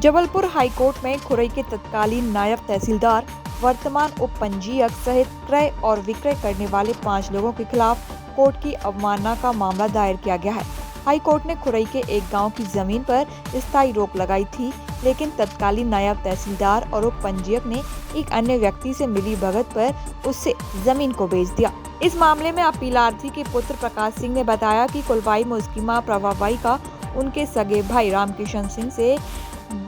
Jabalpur high court में खुरई के तत्कालीन नायब तहसीलदार, वर्तमान उप पंजीयक सहित क्रय और विक्रय करने वाले 5 लोगों के खिलाफ कोर्ट की अवमानना का मामला दायर किया गया है। हाईकोर्ट ने खुरई के एक गांव की जमीन पर स्थायी रोक लगाई थी, लेकिन तत्कालीन नायब तहसीलदार और उप पंजीयक ने एक अन्य व्यक्ति से मिली भगत पर उससे जमीन को बेच दिया। इस मामले में अपीलार्थी के पुत्र प्रकाश सिंह ने बताया कि कुलवाई में उसकी मां प्रभाबाई का उनके सगे भाई रामकिशन सिंह से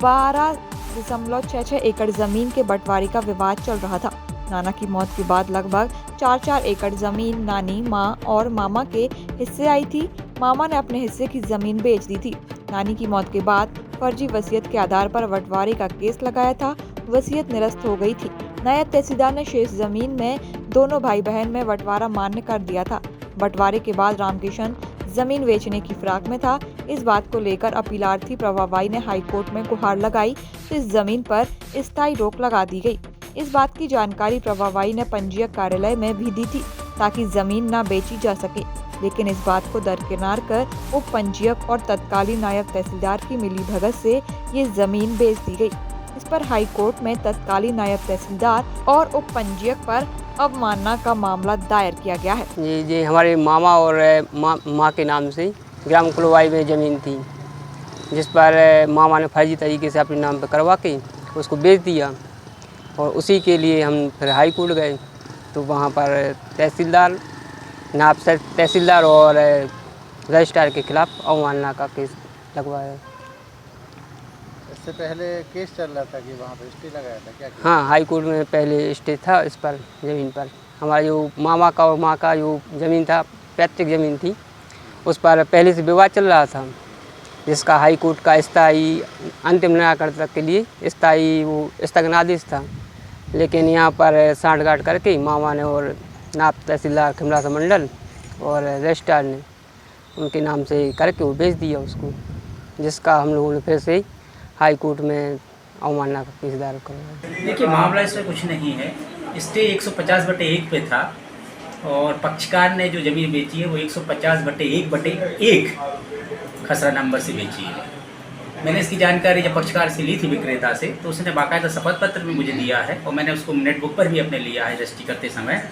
12.66 एकड़ जमीन के बंटवारे का विवाद चल रहा था। नाना की मौत के बाद लगभग 4 एकड़ जमीन नानी, मां और मामा के हिस्से आई थी। मामा ने अपने हिस्से की जमीन बेच दी थी। नानी की मौत के बाद फर्जी वसीयत के आधार पर बंटवारे का केस लगाया था। वसीयत निरस्त हो गई थी। नायब तहसीलदार ने शेष जमीन में दोनों भाई बहन में बंटवारा मान्य कर दिया था। बंटवारे के बाद रामकिशन जमीन बेचने की फिराक में था। इस बात को लेकर अपीलार्थी प्रभाबाई ने हाईकोर्ट में गुहार लगाई तो इस जमीन पर स्थायी रोक लगा दी गई। इस बात की जानकारी प्रभाबाई ने पंजीयक कार्यालय में भी दी थी ताकि जमीन न बेची जा सके, लेकिन इस बात को दरकिनार कर उप पंजीयक और तत्कालीन नायब तहसीलदार की मिलीभगत से ये जमीन बेच दी गई। इस पर हाईकोर्ट में तत्कालीन नायब तहसीलदार और उप पंजीयक पर अवमानना का मामला दायर किया गया है। ये हमारे मामा और माँ के नाम से ग्राम कुलवाई में ज़मीन थी, जिस पर मामा ने फर्जी तरीके से अपने नाम पर करवा के उसको बेच दिया। और उसी के लिए हम फिर हाई कोर्ट गए, तो वहाँ पर तहसीलदार, नायब तहसीलदार और रजिस्ट्रार के खिलाफ अवमानना का केस लगवाया। इससे पहले केस चल रहा था कि वहाँ पर स्टे लगाया था क्या? हाँ, हाई कोर्ट में पहले स्टे था इस पर ज़मीन पर। हमारा जो मामा का और माँ का जो ज़मीन था, पैतृक ज़मीन थी, उस पर पहले से विवाद चल रहा था, जिसका हाई कोर्ट का स्थायी अंतिम निराकरण के लिए स्थायी वो स्थगनादेश था। लेकिन यहाँ पर सांठगांठ करके मामा ने और नायब तहसीलदार खिमरासा मंडल और रजिस्ट्रार ने उनके नाम से करके वो बेच दिया उसको, जिसका हम लोगों ने फिर से हाई कोर्ट में अवमानना का केस दायर करवाया। देखिए, मामला इसमें कुछ नहीं है। स्टे 150/1 पे था और पक्षकार ने जो ज़मीन बेची है वो 150/1/1 खसरा नंबर से बेची है। मैंने इसकी जानकारी जब पक्षकार से ली थी विक्रेता से, तो उसने बाकायदा शपथ पत्र भी मुझे दिया है और मैंने उसको मिनट बुक पर भी अपने लिया है रजिस्ट्री करते समय।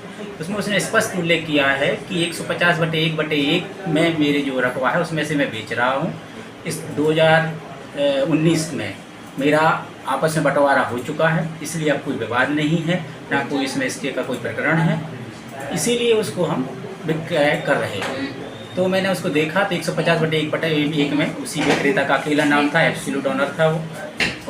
उसमें उसने स्पष्ट उल्लेख किया है कि 150/1/1 में मेरे जो रकबा है उसमें से मैं बेच रहा हूँ। इस 2019 में मेरा आपस में बंटवारा हो चुका है, इसलिए अब कोई विवाद नहीं है, ना कोई इसमें स्टे का कोई प्रकरण है, इसीलिए उसको हम विक्रय कर रहे हैं। तो मैंने उसको देखा तो 150/1/1 में उसी विक्रेता का अकेला नाम था, एब्सोल्यूट ऑनर था वो।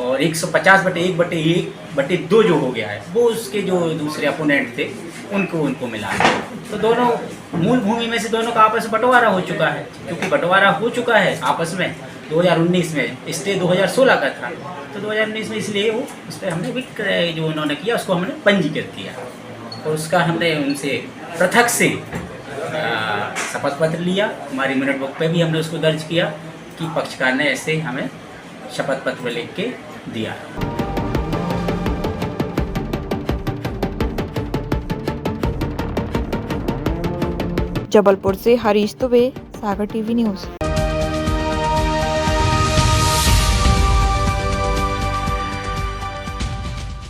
और 150/1/1/2 जो हो गया है वो उसके जो दूसरे अपोनेंट थे उनको मिला है। तो दोनों मूल भूमि में से दोनों का आपस में बंटवारा हो चुका है। क्योंकि बंटवारा हो चुका है आपस में 2019 में, स्टे 2016 का था, तो 2019 में इसलिए वो उस पर हमने विक्रय जो उन्होंने किया उसको हमने पंजीकृत किया और उसका हमने उनसे पृथक से शपथ पत्र लिया। हमारी मिनट बुक पे भी हमने उसको दर्ज किया कि पक्षकार ने ऐसे हमें शपथ पत्र लिख के दिया। जबलपुर से हरीश दुबे, सागर टीवी न्यूज़।